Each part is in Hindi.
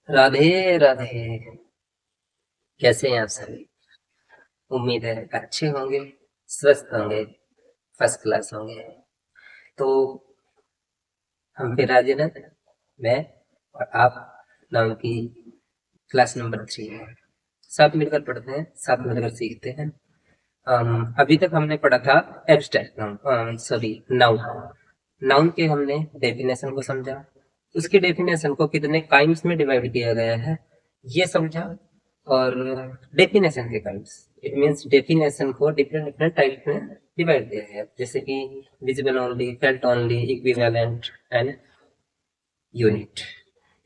राधे राधे। कैसे हैं आप सभी? उम्मीद है अच्छे होंगे, स्वस्थ होंगे, फर्स्ट क्लास होंगे। तो हम फिर आज ना, मैं और आप नाम की क्लास नंबर 3 है। साथ मिलकर पढ़ते हैं, साथ मिलकर सीखते हैं। अभी तक हमने पढ़ा था abstract noun, sorry noun. Noun के हमने डेफिनेशन को समझा, उसके डेफिनेशन को कितने काइंड्स में डिवाइड किया गया है ये समझा। और डेफिनेशन के काइंड्स, इट मींस डेफिनेशन को डिफरेंट डिफरेंट टाइप में डिवाइड किया गया है, जैसे कि visible only, felt only, equivalent and unit.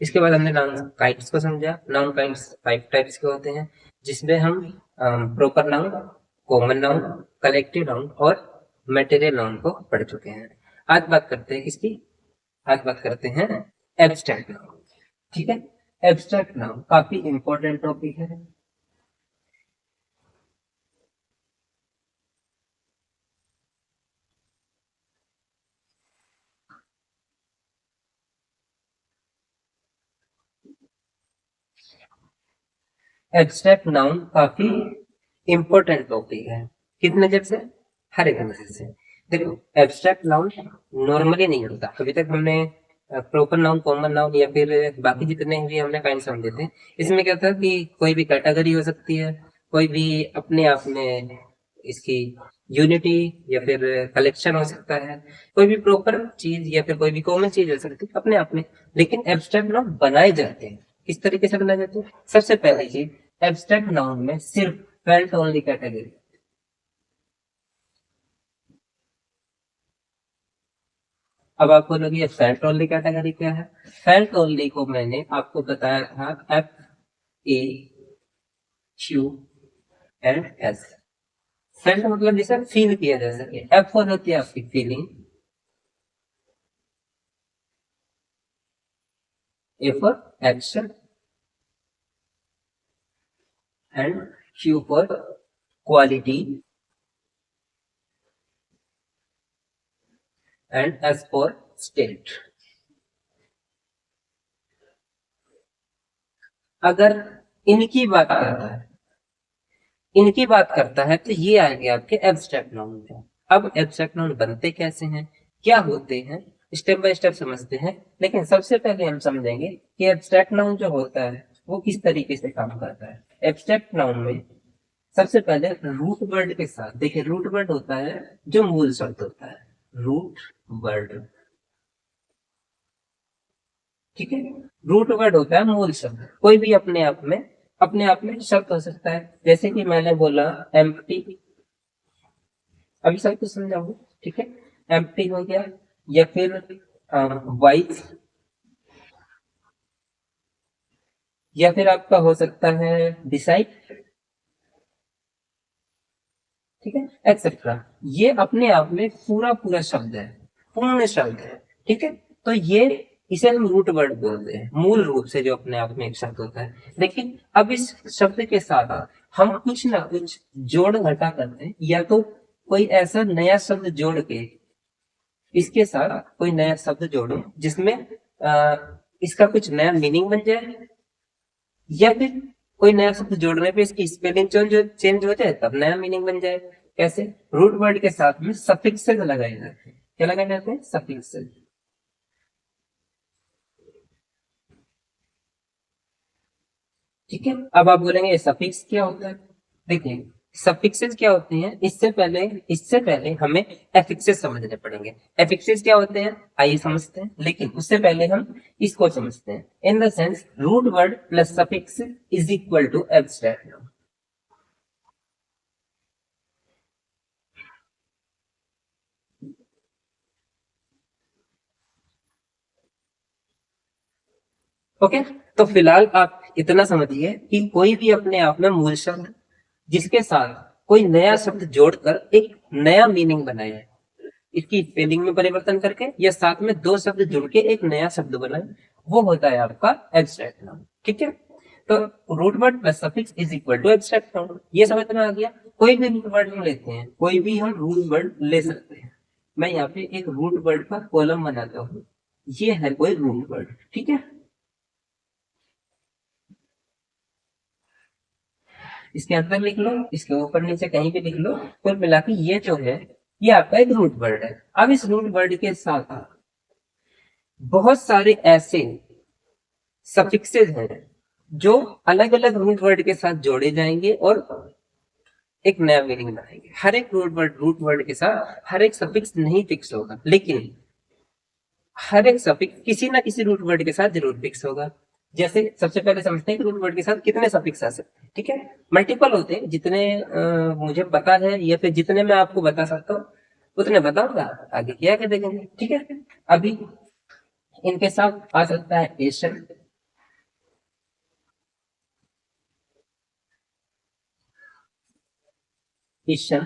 इसके बाद हमने नाउन काइंड्स को समझा। नाउन काइंड्स 5 टाइप्स के होते हैं, जिसमें हम proper noun, common noun, collective noun और मटेरियल नाउन को पढ़ चुके हैं। आज बात करते हैं किसकी? आज बात करते हैं एब्स्ट्रैक्ट नाउन। ठीक है, एब्स्ट्रैक्ट नाउन काफी इंपॉर्टेंट टॉपिक है। एब्स्ट्रैक्ट नाउन काफी इंपॉर्टेंट टॉपिक है। किस नजर से? हर एक नजर से। देखो, एब्स्ट्रैक्ट नाउन नॉर्मली नहीं होता। अभी तक हमने प्रॉपर नाउन, कॉमन नाउन या फिर बाकी जितने भी हमने काइंड समझे थे, इसमें क्या था कि कोई भी कैटेगरी हो सकती है, कोई भी अपने आप में इसकी यूनिटी या फिर कलेक्शन हो सकता है, कोई भी प्रॉपर चीज या फिर कोई भी कॉमन चीज हो सकती है अपने आप में। लेकिन एब्स्ट्रैक्ट नाउन बनाए जाते हैं, किस तरीके से बनाए जाते हैं? सबसे पहली चीज, एब्स्ट्रैक्ट नाउन में सिर्फ फेल्ट ओनली कैटेगरी। अब आप बोलोगे ये फेल्ट ओनली कैटेगरी क्या है? फेल्ट ओनली को मैंने आपको बताया था F A Q and S. Felt मतलब जिसे फील किया जा सके। एफ फॉर होती है आपकी feeling, A for action and Q for quality and S for state. अगर इनकी बात करता है, इनकी बात करता है तो ये आएंगे आपके एब्स्ट्रैक्ट नाउन में। अब एब्स्ट्रैक्ट नाउन बनते कैसे हैं, क्या होते हैं, स्टेप बाय स्टेप समझते हैं। लेकिन सबसे पहले हम समझेंगे कि एब्स्ट्रैक्ट नाउन जो होता है वो किस तरीके से काम करता है। एब्स्ट्रैक्ट नाउन में सबसे पहले रूट वर्ड के साथ, देखिए रूट वर्ड होता है जो मूल शब्द होता है, रूट वर्ड। ठीक है, रूट वर्ड होता है मूल शब्द। कोई भी अपने आप में शब्द हो सकता है, जैसे कि मैंने बोला एम्प्टी, अभी सब कुछ समझाऊंगा। ठीक है, एम्प्टी हो गया, या फिर वाइज, या फिर आपका हो सकता है डिसाइड। ठीक है, एक्सेट्रा। ये अपने आप में पूरा पूरा शब्द है, पूर्ण शब्द है। ठीक है, तो ये इसे हम रूट वर्ड बोलते हैं, मूल रूप से जो अपने आप में एक शब्द होता है। लेकिन अब इस शब्द के साथ हम कुछ ना कुछ जोड़ घटा करते हैं, या तो कोई ऐसा नया शब्द जोड़ के इसके साथ कोई नया शब्द जोड़ो जिसमें इसका कुछ नया मीनिंग बन जाए, या फिर कोई नया शब्द जोड़ने पे इसकी स्पेलिंग चेंज हो जाए तब नया मीनिंग बन जाए। कैसे? रूट वर्ड के साथ में सफिक्सेस लगाए जाते हैं। क्या लगाए जाते हैं? सफिक्सेस। ठीक है, अब आप बोलेंगे सफिक्स क्या होता है? देखिए, सफिक्सेस क्या होते हैं, इससे पहले हमें एफिक्सेस समझने पड़ेंगे। एफिक्सेस क्या होते हैं आइए समझते हैं, लेकिन उससे पहले हम इसको समझते हैं। In the sense, root word plus suffix is equal to abstract. Okay, तो फिलहाल आप इतना समझिए कि कोई भी अपने आप में मूल शब्द जिसके साथ कोई नया शब्द जोड़कर एक नया मीनिंग बनाए, इसकी स्पेलिंग में परिवर्तन करके या साथ में दो शब्द जुड़ के एक नया शब्द बनाए, वो होता है आपका एब्स्ट्रैक्ट नाउन। ठीक है, तो root word plus suffix is equal to abstract noun, ये समझ में आ गया। कोई भी रूट वर्ड हम लेते हैं, कोई भी हम रूट वर्ड ले सकते हैं। मैं यहाँ पे एक रूट वर्ड का कॉलम बनाता हूँ, ये है कोई रूट वर्ड। ठीक है, इसके अंदर लिख लो, इसके ऊपर नीचे कहीं भी लिख लो, कुल मिला के ये जो है ये आपका एक रूट वर्ड है। अब इस रूट वर्ड के साथ बहुत सारे ऐसे सफिक्सेस हैं जो अलग अलग रूट वर्ड के साथ जोड़े जाएंगे और एक नया मीनिंग बनाएंगे। हर एक रूट वर्ड के साथ हर एक सफिक्स नहीं फिक्स होगा, लेकिन हर एक सफिक्स किसी ना किसी रूट वर्ड के साथ जरूर फिक्स होगा। जैसे सबसे पहले समझते हैं कि रूट वर्ड के साथ कितने सफिक्स आ सकते हैं। ठीक है, मल्टीपल होते हैं, जितने मुझे पता है या फिर जितने मैं आपको बता सकता हूँ उतने बताऊंगा, आगे क्या क्या देखेंगे। ठीक है, अभी इनके साथ आ सकता है एशियन, ईशन,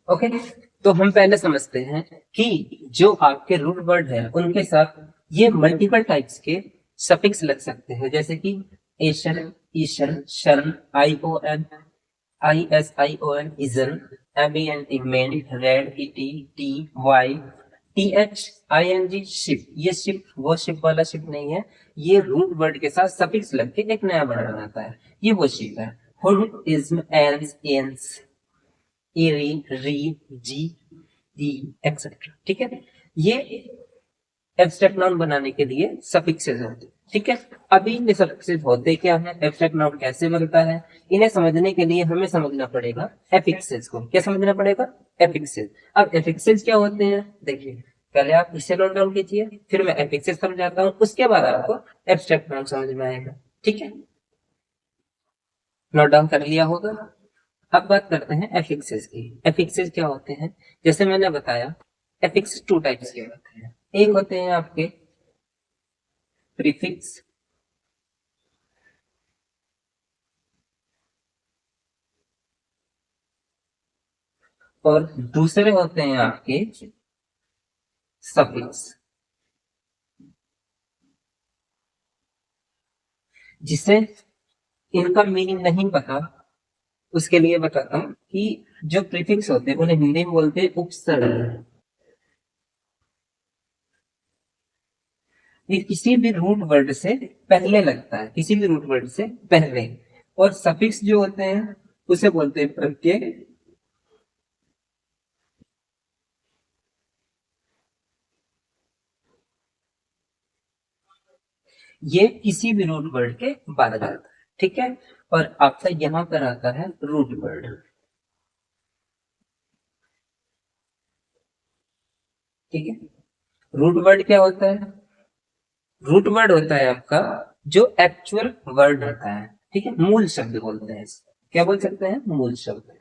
ओके। तो हम पहले समझते हैं कि जो आपके रूट वर्ड है उनके साथ ये मल्टीपल टाइप्स के सफिक्स लग सकते हैं, जैसे कि एशन, ईशन, शरण, I O N, I S I O N, इजन, एम ई एन टी, मेन, red, E T, T, Y, T H I N G, ship. ये शिप वो शिप वाला शिप नहीं है, ये रूट वर्ड के साथ सफिक्स लग के एक नया वर्ड बनाता है, ये वो शिप है। हुड, इज्म, एंस, एंस, री, री, जी, ई, एक्सेट्रा। ठीक है, ये एब्स्ट्रैक्ट नाउन बनाने के लिए सफिक्सेस होते हैं। ठीक है, अभी ये सफिक्सेस होते क्या है, एब्स्ट्रैक्ट नाउन कैसे बनता है, इन्हें समझने के लिए हमें समझना पड़ेगा एफिक्सेस को। क्या समझना पड़ेगा? एफिक्सेस। अब एफिक्सेस क्या होते हैं, देखिए पहले आप इसे नोट डाउन कीजिए, फिर मैं एफिक्सेस समझाता हूँ, उसके बाद आपको एब्स्ट्रैक्ट नाउन समझ में आएगा। ठीक है, नोट डाउन कर लिया होगा। अब बात करते हैं एफिक्सेस की। एफिक्सेस क्या होते हैं, जैसे मैंने बताया एफिक्स टू टाइप्स के होते हैं। एक होते हैं आपके प्रीफिक्स, और दूसरे होते हैं आपके सफिक्स। जिसे इनका मीनिंग नहीं पता उसके लिए बताता हूँ कि जो प्रीफिक्स होते हैं उन्हें हिंदी में बोलते हैं उपसर्ग। ये किसी भी रूट वर्ड से पहले लगता है, किसी भी रूट वर्ड से पहले। और सफिक्स जो होते हैं उसे बोलते हैं प्रत्यय। ये किसी भी रूट वर्ड के बाद आता है। ठीक है, और आपका यहाँ पर आता है रूट वर्ड। ठीक है, रूट वर्ड क्या होता है? रूट वर्ड होता है आपका जो एक्चुअल वर्ड होता है। ठीक है, मूल शब्द बोलते हैं इसे। क्या बोल सकते हैं? मूल शब्द।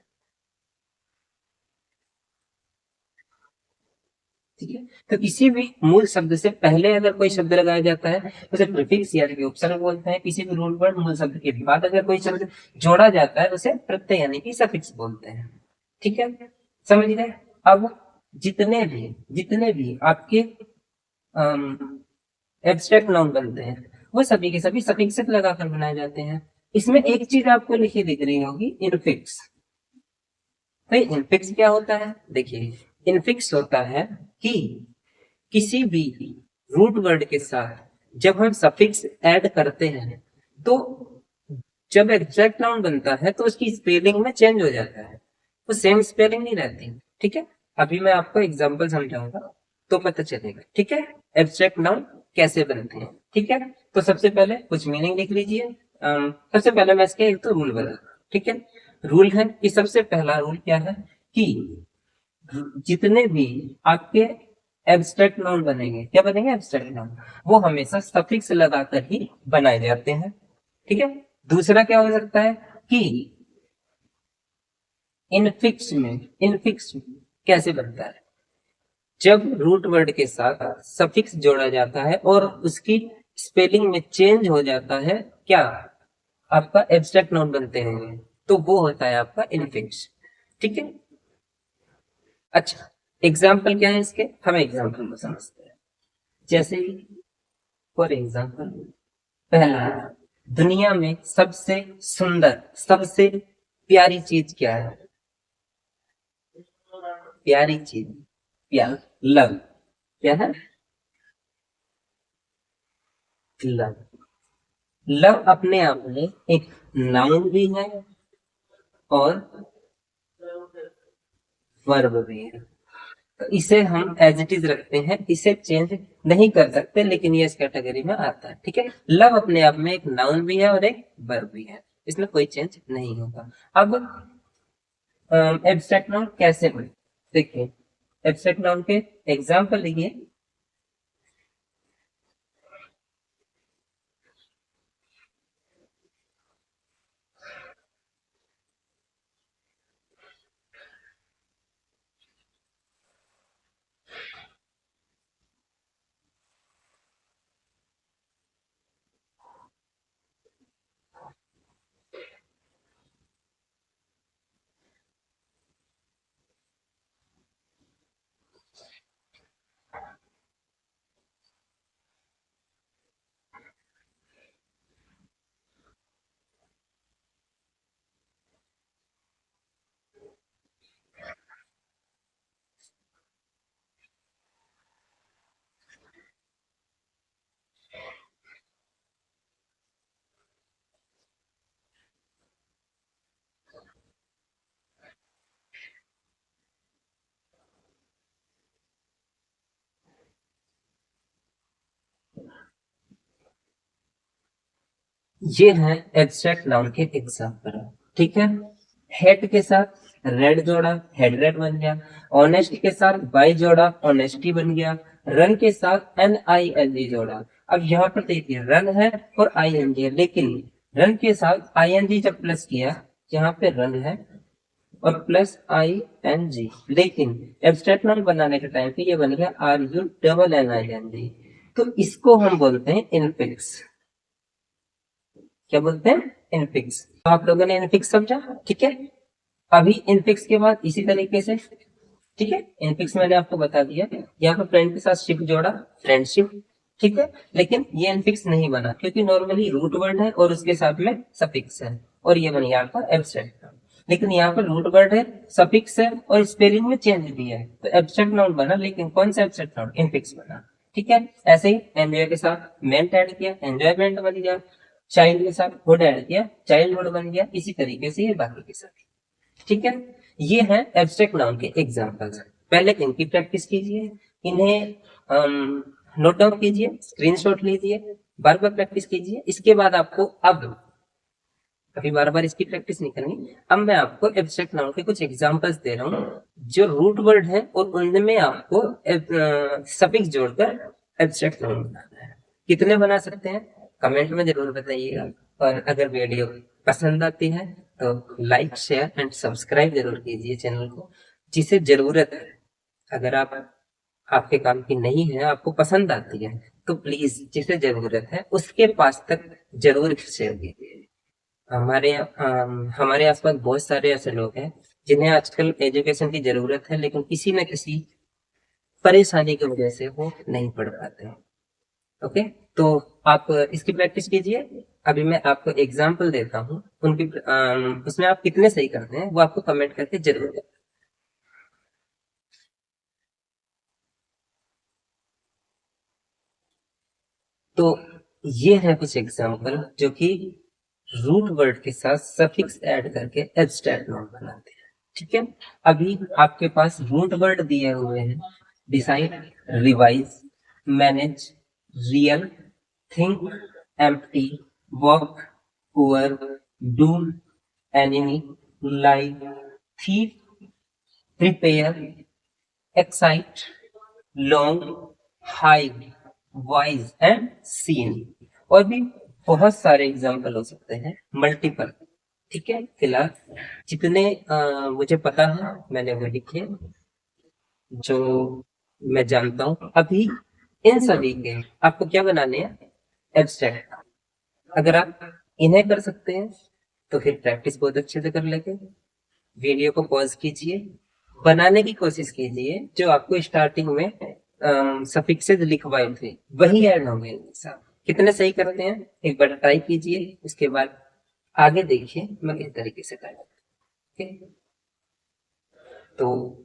ठीक है, तो किसी भी मूल शब्द से पहले अगर कोई शब्द लगाया जाता है उसे प्रीफिक्स यानी कि उपसर्ग बोलते हैं। किसी भी रूट वर्ड मूल शब्द के बाद अगर कोई शब्द जोड़ा जाता है उसे प्रत्यय यानी कि सफिक्स बोलते हैं। ठीक है, समझ गए? अब जितने भी आपके एब्स्ट्रैक्ट नाउन बनते हैं वो सभी के सभी सफिक्स से लगाकर बनाए जाते हैं। इसमें एक चीज आपको लिखी दिख रही होगी, इनफिक्स। तो इनफिक्स क्या होता है? देखिए, इनफिक्स होता है कि किसी भी रूट वर्ड के साथ जब हम सफिक्स ऐड करते हैं तो जब एग्जैक्ट नाउन बनता है तो उसकी स्पेलिंग में चेंज हो जाता है, वो सेम स्पेलिंग नहीं रहती। ठीक है, अभी मैं आपको एग्जांपल समझाऊंगा तो पता चलेगा। ठीक है, एब्स्ट्रैक्ट नाउन कैसे बनते हैं। ठीक है, तो सबसे पहले कुछ मीनिंग लिख लीजिए। सबसे पहले मैं इसके एक तो रूल बता। ठीक है, रूल है कि सबसे पहला रूल क्या है कि जितने भी आपके एब्स्ट्रैक्ट नाउन बनेंगे, क्या बनेंगे एब्स्ट्रैक्ट नाउन, वो हमेशा सफिक्स लगाकर ही बनाए जाते हैं। ठीक है, दूसरा क्या हो सकता है कि इनफिक्स में कैसे बनता है, जब रूट वर्ड के साथ सफिक्स जोड़ा जाता है और उसकी स्पेलिंग में चेंज हो जाता है, क्या आपका एब्स्ट्रैक्ट नाउन बनते हैं, तो वो होता है आपका इनफिक्स। ठीक है, अच्छा एग्जाम्पल क्या है इसके, हम एग्जाम्पल को समझते हैं। जैसे फॉर एग्जाम्पल, पहला, दुनिया में सबसे सुंदर सबसे प्यारी चीज क्या है, प्यारी चीज, प्यार, लव, क्या है, लव। लव अपने आप में एक नाउन भी है और वर्ब भी है, तो इसे हम एज इट इज रखते हैं, इसे चेंज नहीं कर सकते, लेकिन ये इस कैटेगरी में आता है। ठीक है, लव अपने आप में एक नाउन भी है और एक वर्ब भी है, इसमें कोई चेंज नहीं होगा। अब एब्स्ट्रैक्ट नाउन कैसे बने, देखिए एब्स्ट्रैक्ट नाउन के एग्जाम्पल लिखिए। ये है एब्स्ट्रैक्ट नाउन के एग्जाम्पल। ठीक है, हेड के साथ रेड जोड़ा, हेड रेड बन गया। ऑनेस्ट के साथ बाई जोड़ा, ऑनेस्टी बन गया। रन के साथ एन आई एन जी जोड़ा। अब यहाँ पर देखिए रन है और आई एन जी है, लेकिन रन के साथ आई एन जी जब प्लस किया, यहाँ पे रन है और प्लस आई एन जी, लेकिन एब्स्ट्रैक्ट नाउन बनाने के टाइम पे ये बन गया R U double N I N G, तो इसको हम बोलते हैं इनफिक्स। क्या बोलते हैं, इनफिक्स। तो आप लोगों ने इनफिक्स समझा। ठीक है, अभी इनफिक्स के बाद इसी तरीके से, ठीक है, इनफिक्स मैंने आपको बता दिया, यहाँ पर फ्रेंड के साथ शिप जोड़ा, फ्रेंडशिप। ठीक है, लेकिन ये इनफिक्स नहीं बना क्योंकि नॉर्मली रूट वर्ड है और उसके साथ में सफिक्स है, और ये बन गया आपका एब्स्ट्रैक्ट। लेकिन यहाँ पर रूट वर्ड है, सफिक्स है और स्पेलिंग में चेंज भी है, तो एब्स्ट्रैक्ट नाउन बना, लेकिन कौन सा एब्स्ट्रैक्ट नाउन, इनफिक्स बना। ठीक है, ऐसे ही एंजॉय के साथ मेंट ऐड किया, एंजॉयमेंट बन गया। चाइल्ड के साथ हुड ऐड किया, चाइल्डहुड बन गया। इसी तरीके से ये बाकी के साथ। ठीक है, ये है एब्स्ट्रैक्ट नाउन के एग्जांपल्स। पहले इनकी प्रैक्टिस कीजिए, इन्हें नोट डाउन कीजिए, स्क्रीनशॉट लीजिए, बार बार प्रैक्टिस कीजिए। इसके बाद आपको अब कभी बार बार इसकी प्रैक्टिस नहीं करनी। अब मैं आपको एब्स्ट्रैक्ट नाउन के कुछ एग्जांपल्स दे रहा हूँ जो रूट वर्ड है और उनमें आपको सफिक्स जोड़कर एब्स्ट्रैक्ट नाउन बनाना है। कितने बना सकते हैं कमेंट में जरूर बताइएगा, और अगर वीडियो पसंद आती है तो लाइक शेयर एंड सब्सक्राइब जरूर कीजिए चैनल को, जिसे जरूरत है। अगर आप आपके काम की नहीं है, आपको पसंद आती है, तो प्लीज जिसे जरूरत है उसके पास तक जरूर शेयर कीजिए। हमारे आसपास बहुत सारे ऐसे लोग हैं जिन्हें आजकल एजुकेशन की जरूरत है, लेकिन किसी न किसी परेशानी की वजह से वो नहीं पढ़ पाते हैं। ओके, तो आप इसकी प्रैक्टिस कीजिए। अभी मैं आपको एग्जाम्पल देता हूँ उनकी, उसमें आप कितने सही करते हैं वो आपको कमेंट करके जरूर बताएं। तो ये है कुछ एग्जाम्पल जो कि रूट वर्ड के साथ सफिक्स ऐड करके एब्स्ट्रैक्ट नाउन बनाते हैं। ठीक है, अभी आपके पास रूट वर्ड दिए हुए हैं, decide, revise, manage, real, think, empty, work, poor, do, enemy, lie, thief, prepare, excite, long, hide, wise and scene. और भी बहुत सारे एग्जाम्पल हो सकते हैं, मल्टीपल। ठीक है, फिलहाल जितने मुझे पता है मैंने वो लिखे, जो मैं जानता हूँ अभी। इन सभी के आपको क्या बनाने हैं, एब्स्ट्रैक्ट। अगर आप इन्हें कर सकते हैं तो फिर प्रैक्टिस बहुत अच्छे से कर लेंगे। वीडियो को पॉज कीजिए, बनाने की कोशिश कीजिए, जो आपको स्टार्टिंग में सफिक्सेस लिखवाए थे वही ऐड होंगे इनके साथ। कितने सही करते हैं एक बार ट्राई कीजिए, उसके बाद आगे देखिए मैं किस तरीके से करता हूँ। ठीक है? तो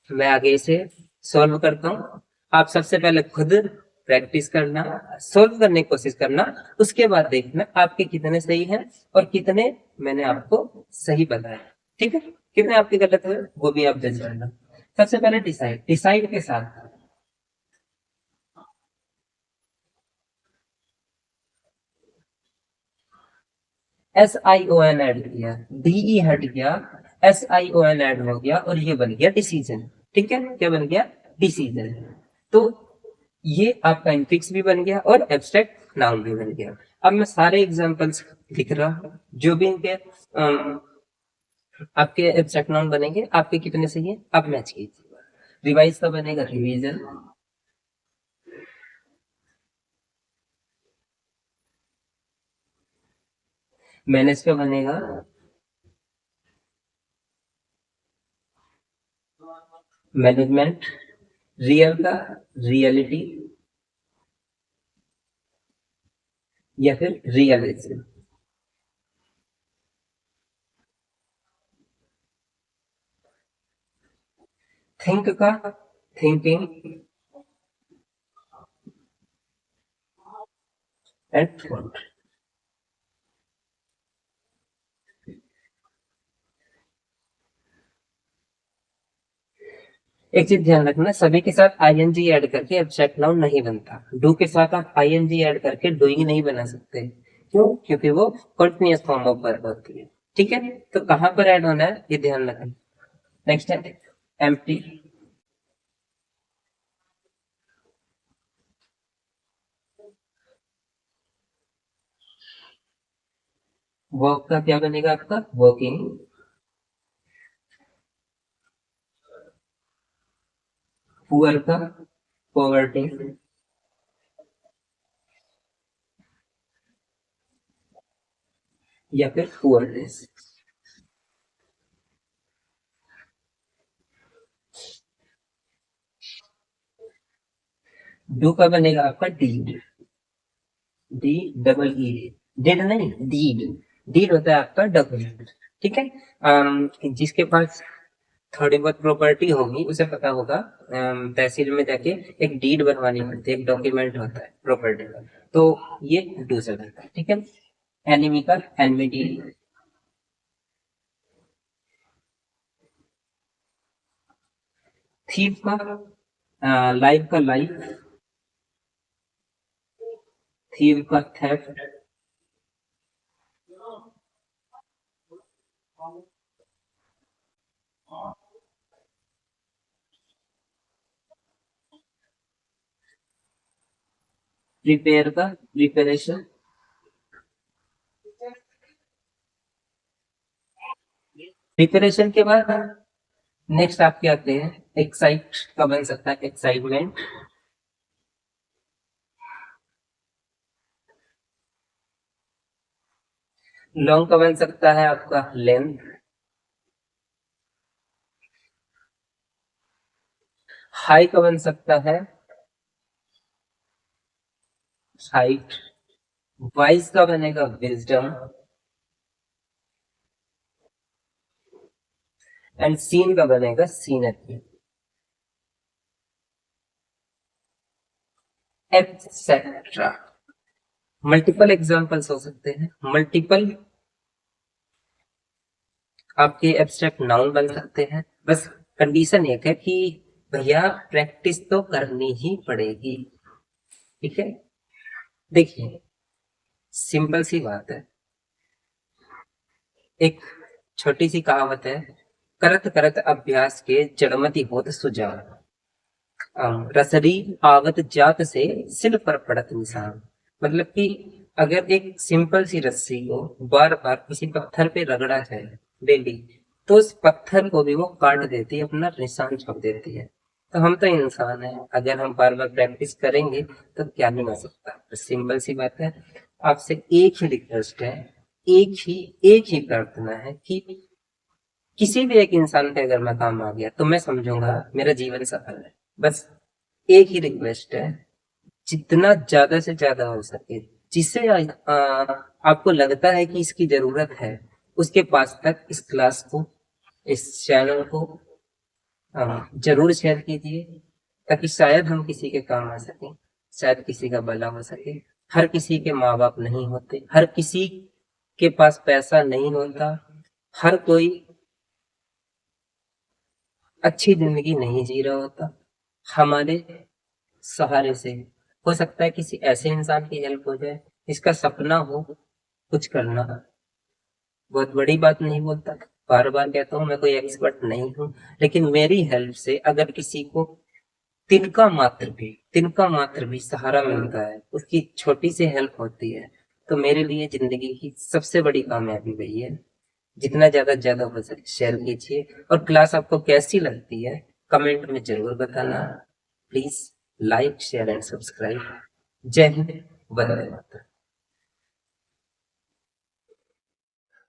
मैं आगे इसे सॉल्व करता हूँ। आप सबसे पहले खुद प्रैक्टिस करना, सॉल्व करने की कोशिश करना, उसके बाद देखना आपके कितने सही हैं और कितने मैंने आपको सही बताया। ठीक है, कितने आपके गलत हुए वो भी आप जज करना। सबसे पहले डिसाइड, डिसाइड के साथ SION ऐड किया, DE हट गया, SION ऐड हो गया और ये बन गया डिसीजन। ठीक है, क्या बन गया, डिसीजन। तो ये आपका इनफिक्स भी बन गया और एब्स्ट्रैक्ट नाउन भी बन गया। अब मैं सारे एग्जांपल्स लिख रहा हूँ, जो भी इनके आपके एब्स्ट्रैक्ट नाउन बनेंगे, आपके कितने सही है आप मैच कीजिए। रिवाइज का बनेगा रिवीजन, मैनेज का बनेगा मैनेजमेंट, रियल का रियलिटी या फिर रियलिज्म। थिंक का थिंकिंग एंड थॉट। एक चीज ध्यान रखना, सभी के साथ आईएनजी ऐड करके एब्स्ट्रैक्ट नाउन नहीं बनता। डू के साथ आप आईएनजी ऐड करके डूइंग नहीं बना सकते। क्यों, क्योंकि वो कंटिन्यूअस फॉर्म ऑफ वर्ब होती है। ठीक है, तो कहां पर ऐड होना है ये ध्यान रखना। नेक्स्ट है एम्प्टी। वर्क का क्या बनेगा आपका, वर्किंग। पुअर का पॉवर्टी या फिर पुअरनेस। डू का बनेगा आपका deed, D double E, did नहीं डीड। डीड होता है आपका डॉक्यूमेंट। ठीक है, जिसके पास थोड़ी बहुत प्रॉपर्टी होगी उसे पता होगा, तहसील में जाके एक डीड बनवानी पड़ती है, एक डॉक्यूमेंट होता है प्रॉपर्टी का। तो ये डू से बनता है। ठीक है, एनिमी का एनमिटी, थीफ का लाइफ का लाइफ, थीव का थेफ्ट, प्रिपेयर का प्रिपरेशन, प्रिपरेशन के बाद नेक्स्ट आपके आते हैं एक्साइट का बन सकता है एक्साइटमेंट, लॉन्ग का बन सकता है आपका लेंथ, हाई का बन सकता है हाइट, वाइज का बनेगा विजडम एंड सीन का बनेगा सीनरी। एटसेट्रा। मल्टीपल एग्जाम्पल्स हो सकते हैं, मल्टीपल आपके एब्स्ट्रैक्ट नाउन बन सकते हैं। बस कंडीशन एक है कि भैया प्रैक्टिस तो करनी ही पड़ेगी। ठीक है, देखिए सिंपल सी बात है, एक छोटी सी कहावत है, करत करत अभ्यास के जड़मति होत सुजान, रसरी आवत जात से सिल पर पड़त निशान। मतलब कि अगर एक सिंपल सी रस्सी को बार बार किसी पत्थर पे रगड़ा जाए डेली, तो उस पत्थर को भी वो काट देती है, अपना निशान छोड़ देती है। तो हम तो इंसान हैं, अगर हम बार बार प्रैक्टिस करेंगे तो क्या नहीं हो सकता। तो सिंपल सी बात है, आपसे एक ही रिक्वेस्ट है, एक ही प्रार्थना है कि किसी भी एक इंसान पे अगर मैं काम आ गया तो मैं समझूंगा मेरा जीवन सफल है। बस एक ही रिक्वेस्ट है, जितना ज्यादा से ज्यादा हो सके, जिसे आपको लगता है कि इसकी जरूरत है, उसके पास तक इस क्लास को, इस चैनल को जरूर शेयर कीजिए, ताकि शायद हम किसी के काम आ सके, शायद किसी का भला हो सके। हर किसी के माँ बाप नहीं होते, हर किसी के पास पैसा नहीं होता, हर कोई अच्छी जिंदगी नहीं जी रहा होता। हमारे सहारे से हो सकता है किसी ऐसे इंसान की हेल्प हो जाए, इसका सपना हो कुछ करना। बहुत बड़ी बात नहीं बोलता, बार बार कहता हूँ मैं कोई एक्सपर्ट नहीं हूँ, लेकिन मेरी हेल्प से अगर किसी को तिनका मात्र भी सहारा मिलता है, उसकी छोटी सी हेल्प होती है, तो मेरे लिए जिंदगी की सबसे बड़ी कामयाबी वही है। जितना ज्यादा हो सके शेयर कीजिए, और क्लास आपको कैसी लगती है कमेंट में जरूर बताना। Please like share and subscribe. जय हिंद, वंदे मातरम।